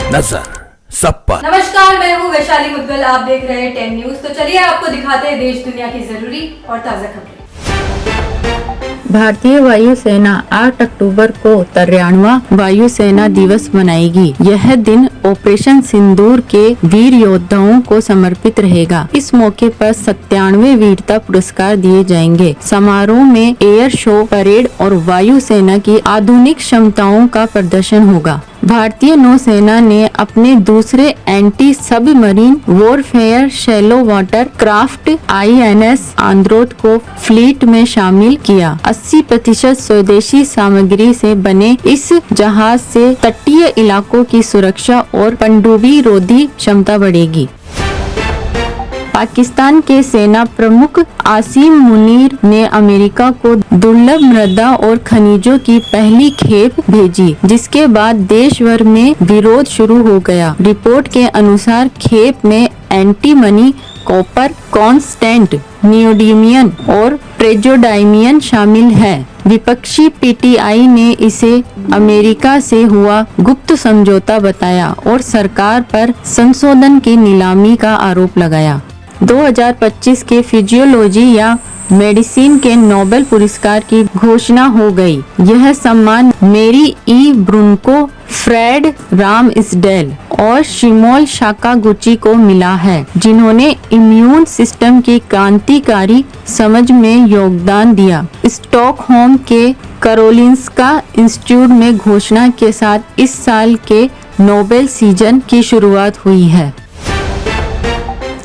नजर सब पर। नमस्कार, मैं हूँ वैशाली मुद्गल। आप देख रहे हैं 10 न्यूज। तो चलिए आपको दिखाते हैं देश दुनिया की जरूरी और ताजा खबरें। भारतीय वायुसेना 8 अक्टूबर को 93वां वायुसेना दिवस मनाएगी। यह दिन ऑपरेशन सिंदूर के वीर योद्धाओं को समर्पित रहेगा। इस मौके पर 97 वीरता पुरस्कार दिए जाएंगे। समारोह में एयर शो, परेड और वायुसेना की आधुनिक क्षमताओं का प्रदर्शन होगा। भारतीय नौसेना ने अपने दूसरे anti submarine warfare shallow water craft INS आंद्रोथ को फ्लीट में शामिल किया। 80% स्वदेशी सामग्री से बने इस जहाज से तटीय इलाकों की सुरक्षा और पनडुब्बी रोधी क्षमता बढ़ेगी। पाकिस्तान के सेना प्रमुख आसिम मुनीर ने अमेरिका को दुर्लभ मृदा और खनिजों की पहली खेप भेजी, जिसके बाद देश भर में विरोध शुरू हो गया। रिपोर्ट के अनुसार खेप में एंटीमनी, कॉपर, कांस्टेंट, नियोडीमियम और प्रेजोडाइमियम शामिल है। विपक्षी PTI ने इसे अमेरिका से हुआ गुप्त समझौता बताया और सरकार पर संशोधन की नीलामी का आरोप लगाया। 2025 के फिजियोलॉजी या मेडिसिन के नोबेल पुरस्कार की घोषणा हो गई। यह सम्मान मेरी ई ब्रुनको, फ्रेड रामसडेल और शिमोल साकागुची को मिला है, जिन्होंने इम्यून सिस्टम की क्रांतिकारी समझ में योगदान दिया। स्टॉकहोम के कारोलिंस्का इंस्टीट्यूट में घोषणा के साथ इस साल के नोबेल सीजन की शुरुआत हुई है।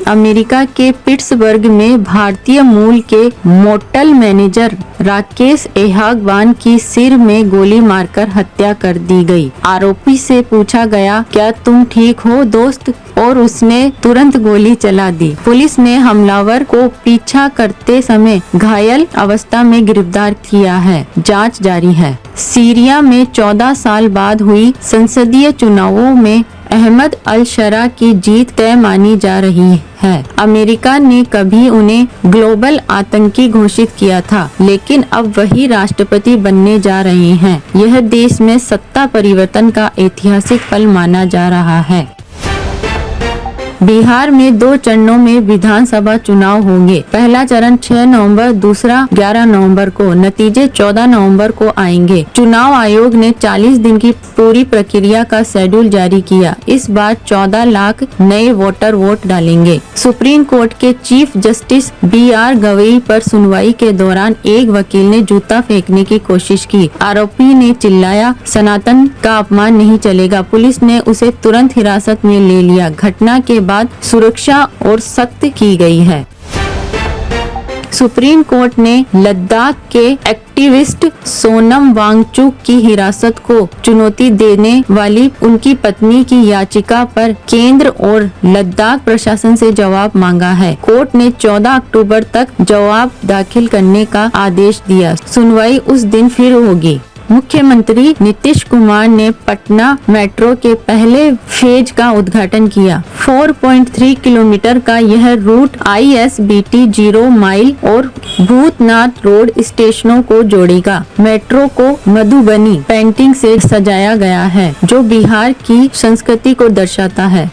अमेरिका के पिट्सबर्ग में भारतीय मूल के मोटल मैनेजर राकेश एहागवान की सिर में गोली मारकर हत्या कर दी गई। आरोपी से पूछा गया, क्या तुम ठीक हो दोस्त? और उसने तुरंत गोली चला दी। पुलिस ने हमलावर को पीछा करते समय घायल अवस्था में गिरफ्तार किया है। जांच जारी है। सीरिया में 14 साल बाद हुई संसदीय चुनावों में अहमद अल शरा की जीत तय मानी जा रही है। अमेरिका ने कभी उन्हें ग्लोबल आतंकी घोषित किया था, लेकिन अब वही राष्ट्रपति बनने जा रहे हैं। यह देश में सत्ता परिवर्तन का ऐतिहासिक पल माना जा रहा है। बिहार में 2 चरणों में विधानसभा चुनाव होंगे। पहला चरण 6 नवंबर, दूसरा 11 नवंबर को। नतीजे 14 नवंबर को आएंगे। चुनाव आयोग ने 40 दिन की पूरी प्रक्रिया का शेड्यूल जारी किया। इस बार 14 लाख नए वोटर वोट डालेंगे। सुप्रीम कोर्ट के चीफ जस्टिस BR गवई पर सुनवाई के दौरान एक वकील ने जूता फेंकने की कोशिश की। आरोपी ने चिल्लाया, सनातन का अपमान नहीं चलेगा। पुलिस ने उसे तुरंत हिरासत में ले लिया। घटना के बाद सुरक्षा और सख्त की गई है। सुप्रीम कोर्ट ने लद्दाख के एक्टिविस्ट सोनम वांगचुक की हिरासत को चुनौती देने वाली उनकी पत्नी की याचिका पर केंद्र और लद्दाख प्रशासन से जवाब मांगा है। कोर्ट ने 14 अक्टूबर तक जवाब दाखिल करने का आदेश दिया। सुनवाई उस दिन फिर होगी। मुख्यमंत्री नीतीश कुमार ने पटना मेट्रो के पहले फेज का उद्घाटन किया। 4.3 किलोमीटर का यह रूट ISBT 0 माइल और भूतनाथ रोड स्टेशनों को जोड़ेगा। मेट्रो को मधुबनी पेंटिंग से सजाया गया है, जो बिहार की संस्कृति को दर्शाता है।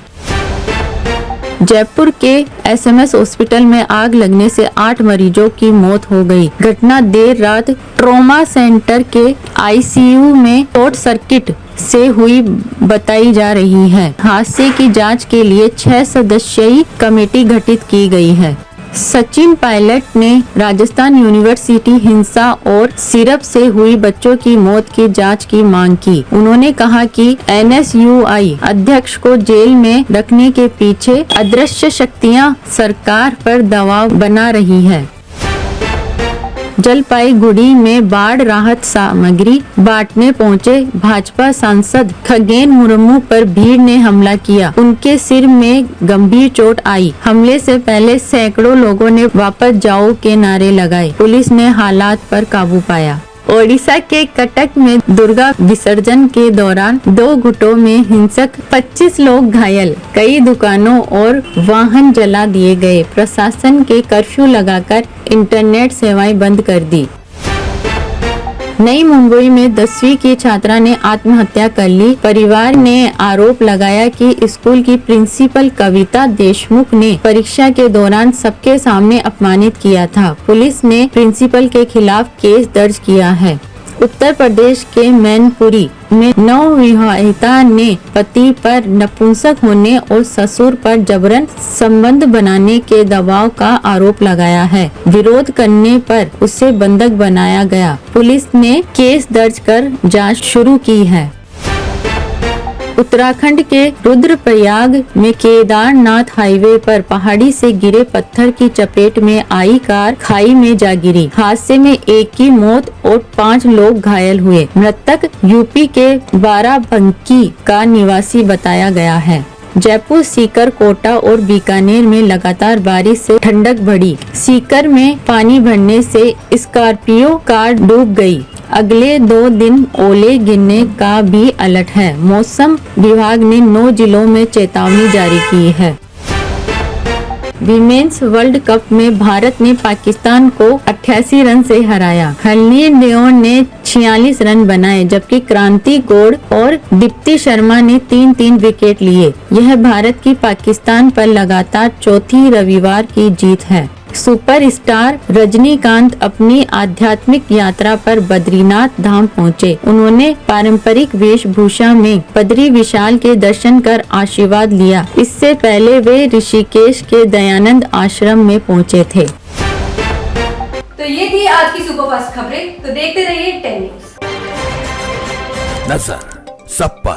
जयपुर के SMS हॉस्पिटल में आग लगने से 8 मरीजों की मौत हो गई। घटना देर रात ट्रॉमा सेंटर के ICU में शॉर्ट सर्किट से हुई बताई जा रही है। हादसे की जांच के लिए 6 सदस्यीय कमेटी गठित की गई है। सचिन पायलट ने राजस्थान यूनिवर्सिटी हिंसा और सिरप से हुई बच्चों की मौत की जांच की मांग की। उन्होंने कहा कि NSUI अध्यक्ष को जेल में रखने के पीछे अदृश्य शक्तियां सरकार पर दबाव बना रही है। जलपाईगुड़ी में बाढ़ राहत सामग्री बांटने पहुंचे भाजपा सांसद खगेन मुर्मू पर भीड़ ने हमला किया। उनके सिर में गंभीर चोट आई। हमले से पहले सैकड़ों लोगों ने वापस जाओ के नारे लगाए। पुलिस ने हालात पर काबू पाया। ओडिशा के कटक में दुर्गा विसर्जन के दौरान 2 गुटों में हिंसक 25 लोग घायल। कई दुकानों और वाहन जला दिए गए। प्रशासन के कर्फ्यू लगाकर इंटरनेट सेवाएं बंद कर दी। नई मुंबई में 10वीं की छात्रा ने आत्महत्या कर ली। परिवार ने आरोप लगाया कि स्कूल की प्रिंसिपल कविता देशमुख ने परीक्षा के दौरान सबके सामने अपमानित किया था। पुलिस ने प्रिंसिपल के खिलाफ केस दर्ज किया है। उत्तर प्रदेश के मैनपुरी में नवविवाहिता ने पति पर नपुंसक होने और ससुर पर जबरन संबंध बनाने के दबाव का आरोप लगाया है। विरोध करने पर उसे बंधक बनाया गया। पुलिस ने केस दर्ज कर जांच शुरू की है। उत्तराखंड के रुद्रप्रयाग में केदारनाथ हाईवे पर पहाड़ी से गिरे पत्थर की चपेट में आई कार खाई में जा गिरी। हादसे में एक की मौत और 5 लोग घायल हुए। मृतक यूपी के बाराबंकी का निवासी बताया गया है। जयपुर, सीकर, कोटा और बीकानेर में लगातार बारिश से ठंडक बढ़ी। सीकर में पानी भरने से स्कॉर्पियो कार डूब गई। अगले 2 दिन ओले गिरने का भी अलर्ट है। मौसम विभाग ने 9 जिलों में चेतावनी जारी की है। विमेंस वर्ल्ड कप में भारत ने पाकिस्तान को 88 रन से हराया। हरलीन लियोन ने 46 रन बनाए, जबकि क्रांति गौड़ और दीप्ति शर्मा ने 3-3 विकेट लिए। यह भारत की पाकिस्तान पर लगातार चौथी रविवार की जीत है। सुपरस्टार रजनीकांत अपनी आध्यात्मिक यात्रा पर बद्रीनाथ धाम पहुँचे। उन्होंने पारंपरिक वेशभूषा में बद्री विशाल के दर्शन कर आशीर्वाद लिया। इससे पहले वे ऋषिकेश के दयानंद आश्रम में पहुँचे थे। तो ये थी आज की सुपरफास्ट खबरें। तो देखते रहिए 10 न्यूज। नजर सब पर।